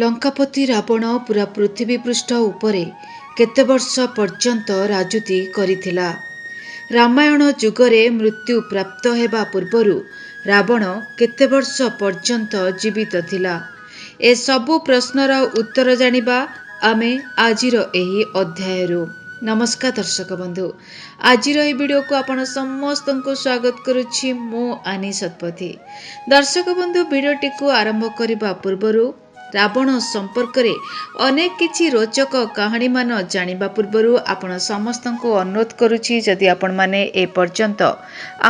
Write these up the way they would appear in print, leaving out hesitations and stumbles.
ଲଙ୍କାପତି ରାବଣ ପୁରା ପୃଥିବୀ ପୃଷ୍ଠ ଉପରେ କେତେ ବର୍ଷ ପର୍ଯ୍ୟନ୍ତ ରାଜୁତି କରିଥିଲା। ରାମାୟଣ ଯୁଗରେ ମୃତ୍ୟୁ ପ୍ରାପ୍ତ ହେବା ପୂର୍ବରୁ ରାବଣ କେତେ ବର୍ଷ ପର୍ଯ୍ୟନ୍ତ ଜୀବିତ ଥିଲା? ଏସବୁ ପ୍ରଶ୍ନର ଉତ୍ତର ଜାଣିବା ଆମେ ଆଜିର ଏହି ଅଧ୍ୟାୟରୁ। ନମସ୍କାର ଦର୍ଶକ ବନ୍ଧୁ, ଆଜିର ଏହି ଭିଡ଼ିଓକୁ ଆପଣ ସମସ୍ତଙ୍କୁ ସ୍ୱାଗତ କରୁଛି। ମୁଁ ଆନି ଶତପଥୀ। ଦର୍ଶକ ବନ୍ଧୁ, ଭିଡ଼ିଓଟିକୁ ଆରମ୍ଭ କରିବା ପୂର୍ବରୁ ରାବଣ ସମ୍ପର୍କରେ ଅନେକ କିଛି ରୋଚକ କାହାଣୀମାନ ଜାଣିବା ପୂର୍ବରୁ ଆପଣ ସମସ୍ତଙ୍କୁ ଅନୁରୋଧ କରୁଛି, ଯଦି ଆପଣମାନେ ଏପର୍ଯ୍ୟନ୍ତ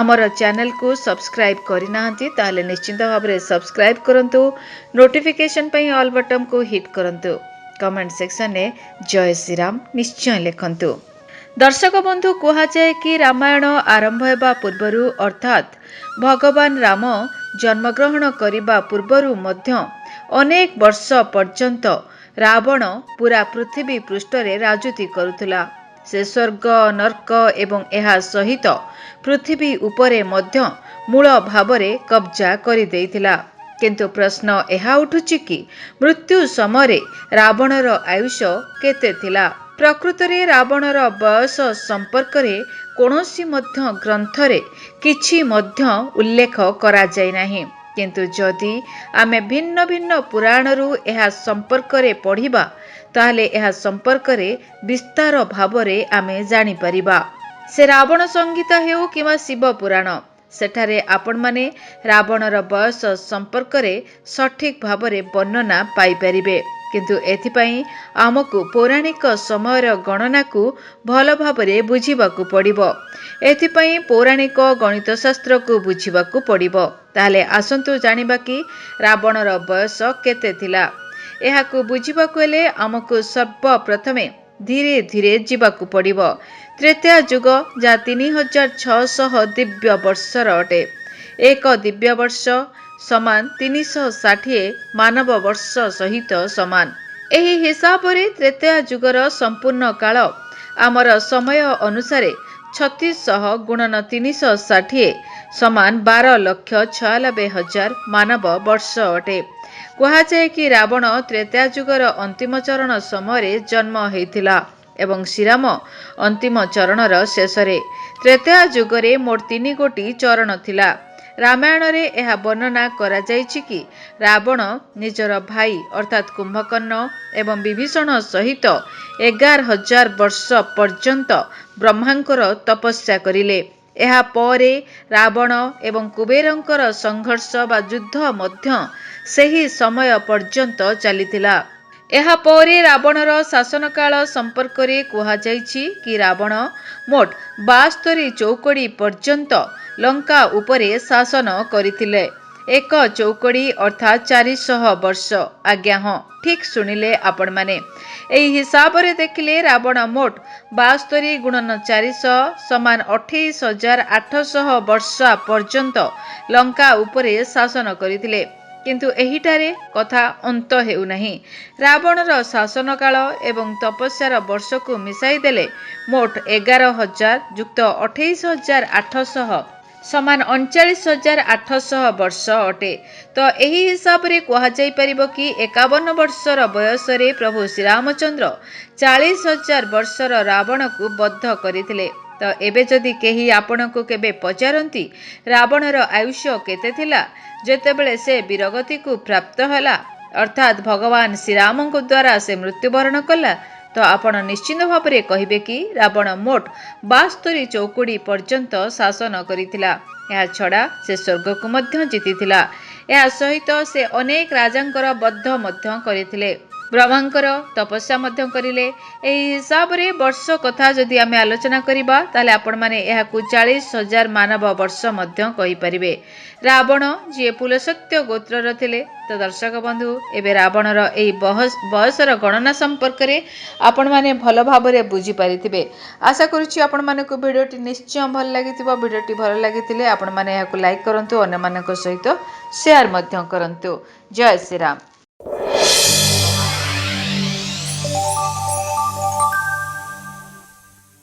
ଆମର ଚ୍ୟାନେଲକୁ ସବସ୍କ୍ରାଇବ୍ କରିନାହାନ୍ତି ତାହେଲେ ନିଶ୍ଚିନ୍ତ ଭାବରେ ସବସ୍କ୍ରାଇବ୍ କରନ୍ତୁ। ନୋଟିଫିକେସନ୍ ପାଇଁ ଅଲ୍ ବଟନ୍କୁ ହିଟ୍ କରନ୍ତୁ। କମେଣ୍ଟ ସେକ୍ସନରେ ଜୟ ଶ୍ରୀରାମ ନିଶ୍ଚୟ ଲେଖନ୍ତୁ। ଦର୍ଶକ ବନ୍ଧୁ, କୁହାଯାଏ କି ରାମାୟଣ ଆରମ୍ଭ ହେବା ପୂର୍ବରୁ ଅର୍ଥାତ୍ ଭଗବାନ ରାମ ଜନ୍ମଗ୍ରହଣ କରିବା ପୂର୍ବରୁ ମଧ୍ୟ ଅନେକ ବର୍ଷ ପର୍ଯ୍ୟନ୍ତ ରାବଣ ପୁରା ପୃଥିବୀ ପୃଷ୍ଠରେ ରାଜୁତି କରୁଥିଲା। ସେ ସ୍ୱର୍ଗ, ନର୍କ ଏବଂ ଏହା ସହିତ ପୃଥିବୀ ଉପରେ ମଧ୍ୟ ମୂଳ ଭାବରେ କବ୍ଜା କରିଦେଇଥିଲା। କିନ୍ତୁ ପ୍ରଶ୍ନ ଏହା ଉଠୁଛି କି ମୃତ୍ୟୁ ସମୟରେ ରାବଣର ଆୟୁଷ କେତେ ଥିଲା? ପ୍ରକୃତରେ ରାବଣର ବୟସ ସମ୍ପର୍କରେ କୌଣସି ମଧ୍ୟ ଗ୍ରନ୍ଥରେ କିଛି ମଧ୍ୟ ଉଲ୍ଲେଖ କରାଯାଇ ନାହିଁ। କିନ୍ତୁ ଯଦି ଆମେ ଭିନ୍ନ ଭିନ୍ନ ପୁରାଣରୁ ଏହା ସମ୍ପର୍କରେ ପଢ଼ିବା ତାହେଲେ ଏହା ସମ୍ପର୍କରେ ବିସ୍ତାର ଭାବରେ ଆମେ ଜାଣିପାରିବା। ସେ ରାବଣ ସଂହିତା ହେଉ କିମ୍ବା ଶିବ ପୁରାଣ, ସେଠାରେ ଆପଣମାନେ ରାବଣର ବୟସ ସମ୍ପର୍କରେ ସଠିକ୍ ଭାବରେ ବର୍ଣ୍ଣନା ପାଇପାରିବେ। କିନ୍ତୁ ଏଥିପାଇଁ ଆମକୁ ପୌରାଣିକ ସମୟର ଗଣନାକୁ ଭଲ ଭାବରେ ବୁଝିବାକୁ ପଡ଼ିବ। ଏଥିପାଇଁ ପୌରାଣିକ ଗଣିତଶାସ୍ତ୍ରକୁ ବୁଝିବାକୁ ପଡ଼ିବ। ତାହେଲେ ଆସନ୍ତୁ ଜାଣିବା କି ରାବଣର ବୟସ କେତେ ଥିଲା। ଏହାକୁ ବୁଝିବାକୁ ହେଲେ ଆମକୁ ସର୍ବପ୍ରଥମେ ଧୀରେ ଧୀରେ ଯିବାକୁ ପଡ଼ିବ। ତ୍ରେତୟା ଯୁଗ, ଯାହା 3600 ଦିବ୍ୟ ବର୍ଷର ଅଟେ। ଏକ ଦିବ୍ୟ ବର୍ଷ ସମାନ 360 ମାନବ ବର୍ଷ ସହିତ ସମାନ। ଏହି ହିସାବରେ ତ୍ରେତୟା ଯୁଗର ସମ୍ପୂର୍ଣ୍ଣ କାଳ ଆମର ସମୟ ଅନୁସାରେ 3600 ଗୁଣନ 360 ସମାନ 12,96,000 ମାନବ ବର୍ଷ ଅଟେ। କୁହାଯାଏ କି ରାବଣ ତ୍ରେତୟା ଯୁଗର ଅନ୍ତିମ ଚରଣ ସମୟରେ ଜନ୍ମ ହୋଇଥିଲା ଏବଂ ଶ୍ରୀରାମ ଅନ୍ତିମ ଚରଣର ଶେଷରେ। ତ୍ରେତୟା ଯୁଗରେ ମୋଟ 3 ଗୋଟି ଚରଣ ଥିଲା। ରାମାୟଣରେ ଏହା ବର୍ଣ୍ଣନା କରାଯାଇଛି କି ରାବଣ ନିଜର ଭାଇ ଅର୍ଥାତ୍ କୁମ୍ଭକର୍ଣ୍ଣ ଏବଂ ବିଭୀଷଣ ସହିତ 11,000 ବର୍ଷ ପର୍ଯ୍ୟନ୍ତ ବ୍ରହ୍ମାଙ୍କର ତପସ୍ୟା କରିଲେ। ଏହା ପରେ ରାବଣ ଏବଂ କୁବେରଙ୍କର ସଂଘର୍ଷ ବା ଯୁଦ୍ଧ ମଧ୍ୟ ସେହି ସମୟ ପର୍ଯ୍ୟନ୍ତ ଚାଲିଥିଲା। ଏହା ପରେ ରାବଣର ଶାସନକାଳ ସମ୍ପର୍କରେ କୁହାଯାଇଛି କି ରାବଣ ମୋଟ 72 ଚୌକଡ଼ି ପର୍ଯ୍ୟନ୍ତ ଲଙ୍କା ଉପରେ ଶାସନ କରିଥିଲେ। ଏକ ଚୌକଡ଼ି ଅର୍ଥାତ୍ 400 ବର୍ଷ। ଆଜ୍ଞା ହଁ, ଠିକ୍ ଶୁଣିଲେ ଆପଣମାନେ। ଏହି ହିସାବରେ ଦେଖିଲେ ରାବଣ ମୋଟ 72 ଗୁଣନ 400 ସମାନ 28,800 ବର୍ଷ ପର୍ଯ୍ୟନ୍ତ ଲଙ୍କା ଉପରେ ଶାସନ କରିଥିଲେ। କିନ୍ତୁ ଏହିଠାରେ କଥା ଅନ୍ତ ହେଉନାହିଁ। ରାବଣର ଶାସନକାଳ ଏବଂ ତପସ୍ୟାର ବର୍ଷକୁ ମିଶାଇ ଦେଲେ ମୋଟ 11,000 ଯୁକ୍ତ 28,800 ସମାନ 39,800 ବର୍ଷ ଅଟେ। ତ ଏହି ହିସାବରେ କୁହାଯାଇପାରିବ କି 51 ବର୍ଷର ବୟସରେ ପ୍ରଭୁ ଶ୍ରୀରାମଚନ୍ଦ୍ର 40,000 ବର୍ଷର ରାବଣକୁ ବଧ କରିଥିଲେ। ତ ଏବେ ଯଦି କେହି ଆପଣଙ୍କୁ କେବେ ପଚାରନ୍ତି ରାବଣର ଆୟୁଷ କେତେ ଥିଲା ଯେତେବେଳେ ସେ ବୀରଗତିକୁ ପ୍ରାପ୍ତ ହେଲା, ଅର୍ଥାତ୍ ଭଗବାନ ଶ୍ରୀରାମଙ୍କ ଦ୍ୱାରା ସେ ମୃତ୍ୟୁବରଣ କଲା, ତ ଆପଣ ନିଶ୍ଚିନ୍ତ ଭାବରେ କହିବେ କି ରାବଣ ମୋଟ 72 ଚୌକଡ଼ି ପର୍ଯ୍ୟନ୍ତ ଶାସନ କରିଥିଲା। ଏହା ଛଡ଼ା ସେ ସ୍ୱର୍ଗକୁ ମଧ୍ୟ ଜିତିଥିଲା। ଏହା ସହିତ ସେ ଅନେକ ରାଜାଙ୍କର ବଧ ମଧ୍ୟ କରିଥିଲେ, ବ୍ରହ୍ମାଙ୍କର ତପସ୍ୟା ମଧ୍ୟ କରିଲେ। ଏହି ହିସାବରେ ବର୍ଷ କଥା ଯଦି ଆମେ ଆଲୋଚନା କରିବା ତାହେଲେ ଆପଣମାନେ ଏହାକୁ 40,000 ମାନବ ବର୍ଷ ମଧ୍ୟ କହିପାରିବେ। ରାବଣ ଯିଏ ପୁଲସ୍ତ୍ୟ ଗୋତ୍ରର ଥିଲେ। ତ ଦର୍ଶକ ବନ୍ଧୁ, ଏବେ ରାବଣର ଏହି ବୟସର ଗଣନା ସମ୍ପର୍କରେ ଆପଣମାନେ ଭଲ ଭାବରେ ବୁଝିପାରିଥିବେ। ଆଶା କରୁଛି ଆପଣମାନଙ୍କୁ ଭିଡ଼ିଓଟି ନିଶ୍ଚୟ ଭଲ ଲାଗିଥିବ। ଭିଡ଼ିଓଟି ଭଲ ଲାଗିଥିଲେ ଆପଣମାନେ ଏହାକୁ ଲାଇକ୍ କରନ୍ତୁ, ଅନ୍ୟମାନଙ୍କ ସହିତ ସେୟାର ମଧ୍ୟ କରନ୍ତୁ। ଜୟ ଶ୍ରୀରାମ।